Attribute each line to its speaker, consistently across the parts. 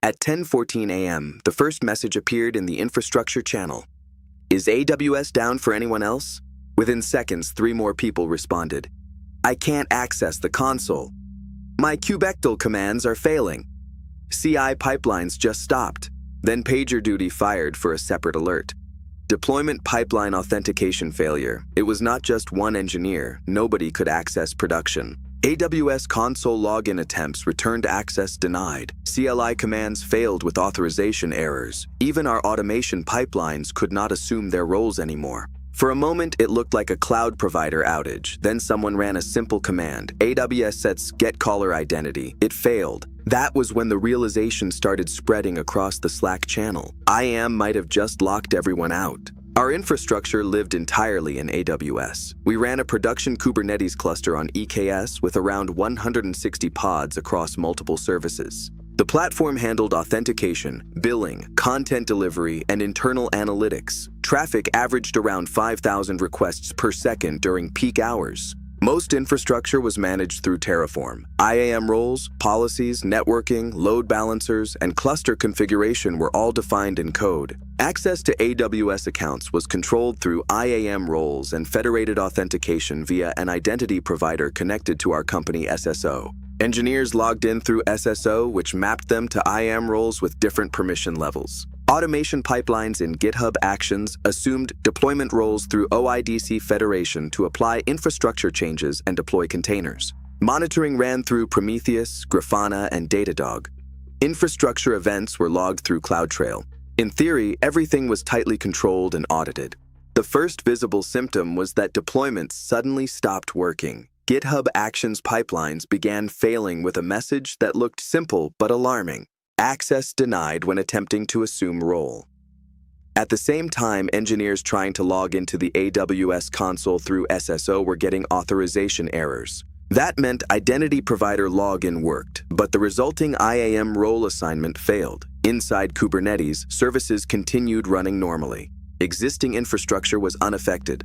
Speaker 1: At 10:14 a.m., the first message appeared in the infrastructure channel. Is AWS down for anyone else? Within seconds, 3 more people responded. I can't access the console. My kubectl commands are failing. CI pipelines just stopped. Then PagerDuty fired for a separate alert. Deployment pipeline authentication failure. It was not just one engineer. Nobody could access production. AWS console login attempts returned access denied. CLI commands failed with authorization errors. Even our automation pipelines could not assume their roles anymore. For a moment, it looked like a cloud provider outage. Then someone ran a simple command. AWS sets get caller identity. It failed. That was when the realization started spreading across the Slack channel. IAM might have just locked everyone out. Our infrastructure lived entirely in AWS. We ran a production Kubernetes cluster on EKS with around 160 pods across multiple services. The platform handled authentication, billing, content delivery, and internal analytics. Traffic averaged around 5,000 requests per second during peak hours. Most infrastructure was managed through Terraform. IAM roles, policies, networking, load balancers, and cluster configuration were all defined in code. Access to AWS accounts was controlled through IAM roles and federated authentication via an identity provider connected to our company SSO. Engineers logged in through SSO, which mapped them to IAM roles with different permission levels. Automation pipelines in GitHub Actions assumed deployment roles through OIDC Federation to apply infrastructure changes and deploy containers. Monitoring ran through Prometheus, Grafana, and Datadog. Infrastructure events were logged through CloudTrail. In theory, everything was tightly controlled and audited. The first visible symptom was that deployments suddenly stopped working. GitHub Actions pipelines began failing with a message that looked simple but alarming. Access denied when attempting to assume role. At the same time, engineers trying to log into the AWS console through SSO were getting authorization errors. That meant identity provider login worked, but the resulting IAM role assignment failed. Inside Kubernetes, services continued running normally. Existing infrastructure was unaffected,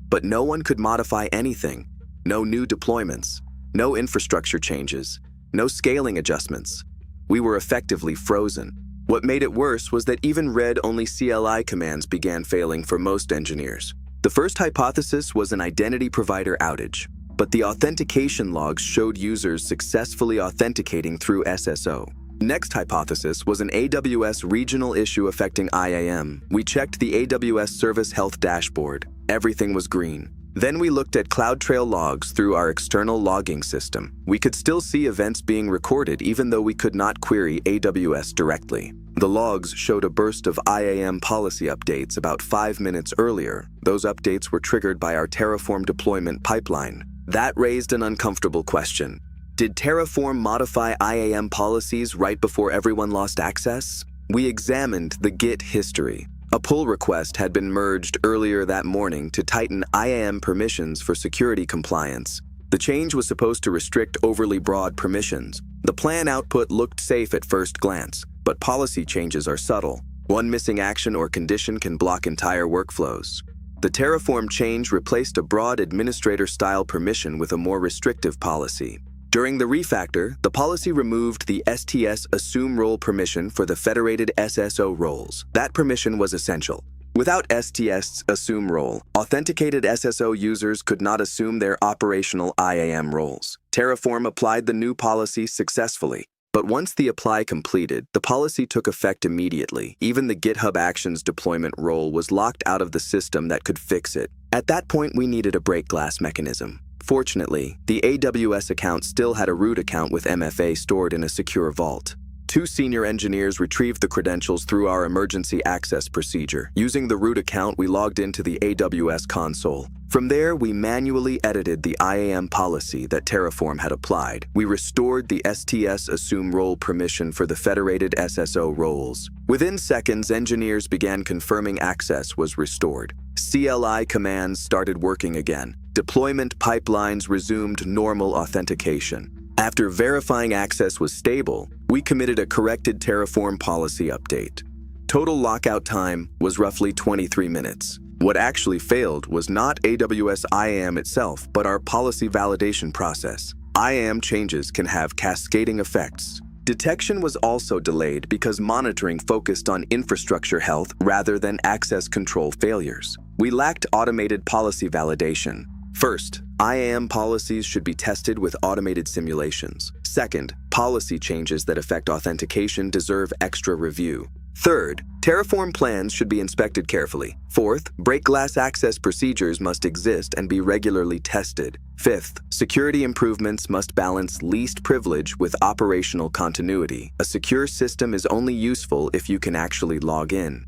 Speaker 1: but no one could modify anything. No new deployments, no infrastructure changes, no scaling adjustments. We were effectively frozen. What made it worse was that even read-only CLI commands began failing for most engineers. The first hypothesis was an identity provider outage, but the authentication logs showed users successfully authenticating through SSO. Next hypothesis was an AWS regional issue affecting IAM. We checked the AWS Service Health dashboard. Everything was green. Then we looked at CloudTrail logs through our external logging system. We could still see events being recorded even though we could not query AWS directly. The logs showed a burst of IAM policy updates about 5 minutes earlier. Those updates were triggered by our Terraform deployment pipeline. That raised an uncomfortable question. Did Terraform modify IAM policies right before everyone lost access? We examined the Git history. A pull request had been merged earlier that morning to tighten IAM permissions for security compliance. The change was supposed to restrict overly broad permissions. The plan output looked safe at first glance, but policy changes are subtle. One missing action or condition can block entire workflows. The Terraform change replaced a broad administrator-style permission with a more restrictive policy. During the refactor, the policy removed the STS assume role permission for the federated SSO roles. That permission was essential. Without STS assume role, authenticated SSO users could not assume their operational IAM roles. Terraform applied the new policy successfully. But once the apply completed, the policy took effect immediately. Even the GitHub Actions deployment role was locked out of the system that could fix it. At that point, we needed a break glass mechanism. Fortunately, the AWS account still had a root account with MFA stored in a secure vault. 2 senior engineers retrieved the credentials through our emergency access procedure. Using the root account, we logged into the AWS console. From there, we manually edited the IAM policy that Terraform had applied. We restored the STS assume role permission for the federated SSO roles. Within seconds, engineers began confirming access was restored. CLI commands started working again. Deployment pipelines resumed normal authentication. After verifying access was stable, we committed a corrected Terraform policy update. Total lockout time was roughly 23 minutes. What actually failed was not AWS IAM itself, but our policy validation process. IAM changes can have cascading effects. Detection was also delayed because monitoring focused on infrastructure health rather than access control failures. We lacked automated policy validation. First, IAM policies should be tested with automated simulations. Second, policy changes that affect authentication deserve extra review. Third, Terraform plans should be inspected carefully. Fourth, break glass access procedures must exist and be regularly tested. Fifth, security improvements must balance least privilege with operational continuity. A secure system is only useful if you can actually log in.